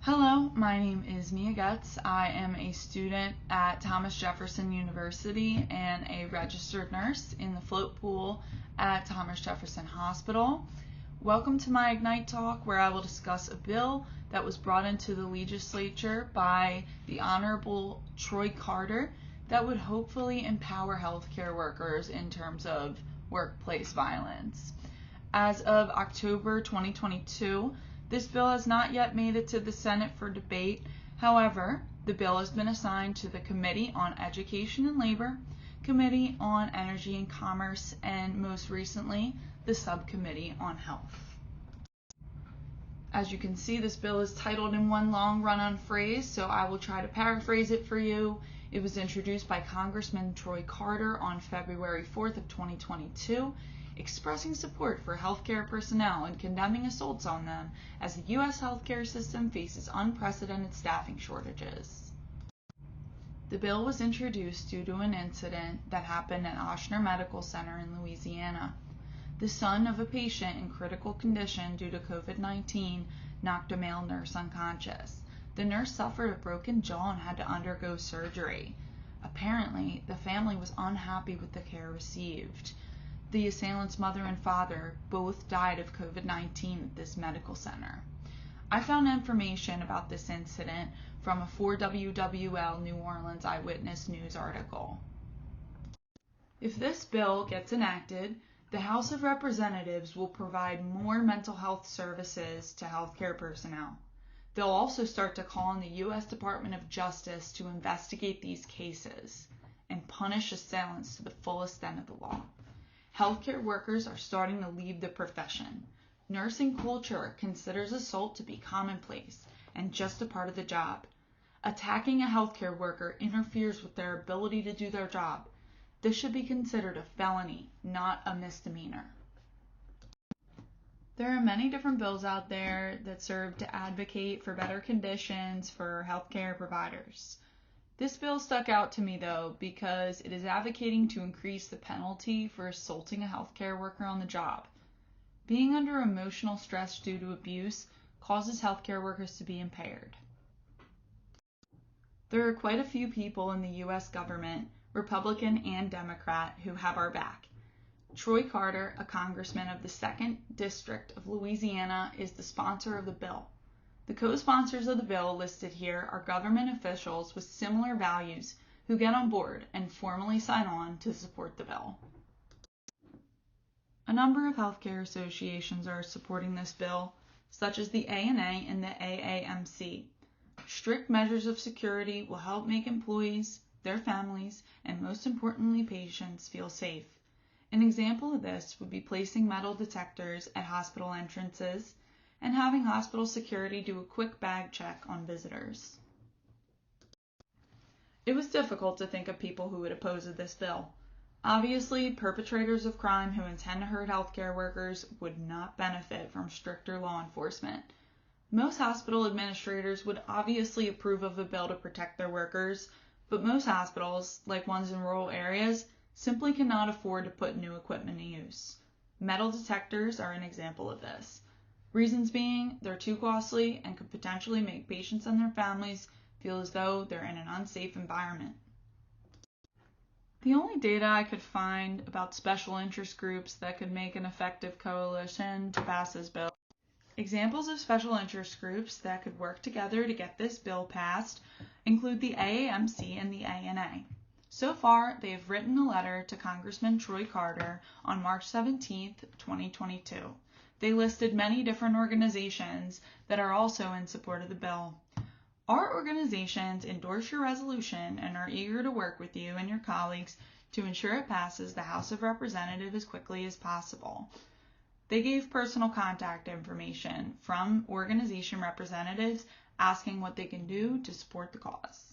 Hello, my name is Mia Goetz. I am a student at Thomas Jefferson University and a registered nurse in the float pool at Thomas Jefferson Hospital. Welcome to my Ignite talk, where I will discuss a bill that was brought into the legislature by the Honorable Troy Carter that would hopefully empower healthcare workers in terms of workplace violence. As of October 2022, this bill has not yet made it to the Senate for debate. However, the bill has been assigned to the Committee on Education and Labor, Committee on Energy and Commerce, and most recently, the Subcommittee on Health. As you can see, this bill is titled in one long run-on phrase, so I will try to paraphrase it for you. It was introduced by Congressman Troy Carter on February 4th of 2022. Expressing support for healthcare personnel and condemning assaults on them as the U.S. healthcare system faces unprecedented staffing shortages. The bill was introduced due to an incident that happened at Ochsner Medical Center in Louisiana. The son of a patient in critical condition due to COVID-19 knocked a male nurse unconscious. The nurse suffered a broken jaw and had to undergo surgery. Apparently, the family was unhappy with the care received. The assailant's mother and father both died of COVID-19 at this medical center. I found information about this incident from a 4WWL New Orleans Eyewitness News article. If this bill gets enacted, the House of Representatives will provide more mental health services to healthcare personnel. They'll also start to call on the U.S. Department of Justice to investigate these cases and punish assailants to the full extent of the law. Healthcare workers are starting to leave the profession. Nursing culture considers assault to be commonplace and just a part of the job. Attacking a healthcare worker interferes with their ability to do their job. This should be considered a felony, not a misdemeanor. There are many different bills out there that serve to advocate for better conditions for healthcare providers. This bill stuck out to me, though, because it is advocating to increase the penalty for assaulting a healthcare worker on the job. Being under emotional stress due to abuse causes healthcare workers to be impaired. There are quite a few people in the U.S. government, Republican and Democrat, who have our back. Troy Carter, a congressman of the 2nd District of Louisiana, is the sponsor of the bill. The co-sponsors of the bill listed here are government officials with similar values who get on board and formally sign on to support the bill. A number of healthcare associations are supporting this bill, such as the ANA and the AAMC. Strict measures of security will help make employees, their families, and most importantly patients feel safe. An example of this would be placing metal detectors at hospital entrances and having hospital security do a quick bag check on visitors. It was difficult to think of people who would oppose this bill. Obviously, perpetrators of crime who intend to hurt healthcare workers would not benefit from stricter law enforcement. Most hospital administrators would obviously approve of a bill to protect their workers, but most hospitals, like ones in rural areas, simply cannot afford to put new equipment to use. Metal detectors are an example of this. Reasons being, they're too costly and could potentially make patients and their families feel as though they're in an unsafe environment. The only data I could find about special interest groups that could make an effective coalition to pass this bill. Examples of special interest groups that could work together to get this bill passed include the AAMC and the ANA. So far, they have written a letter to Congressman Troy Carter on March 17, 2022. They listed many different organizations that are also in support of the bill. Our organizations endorse your resolution and are eager to work with you and your colleagues to ensure it passes the House of Representatives as quickly as possible. They gave personal contact information from organization representatives asking what they can do to support the cause.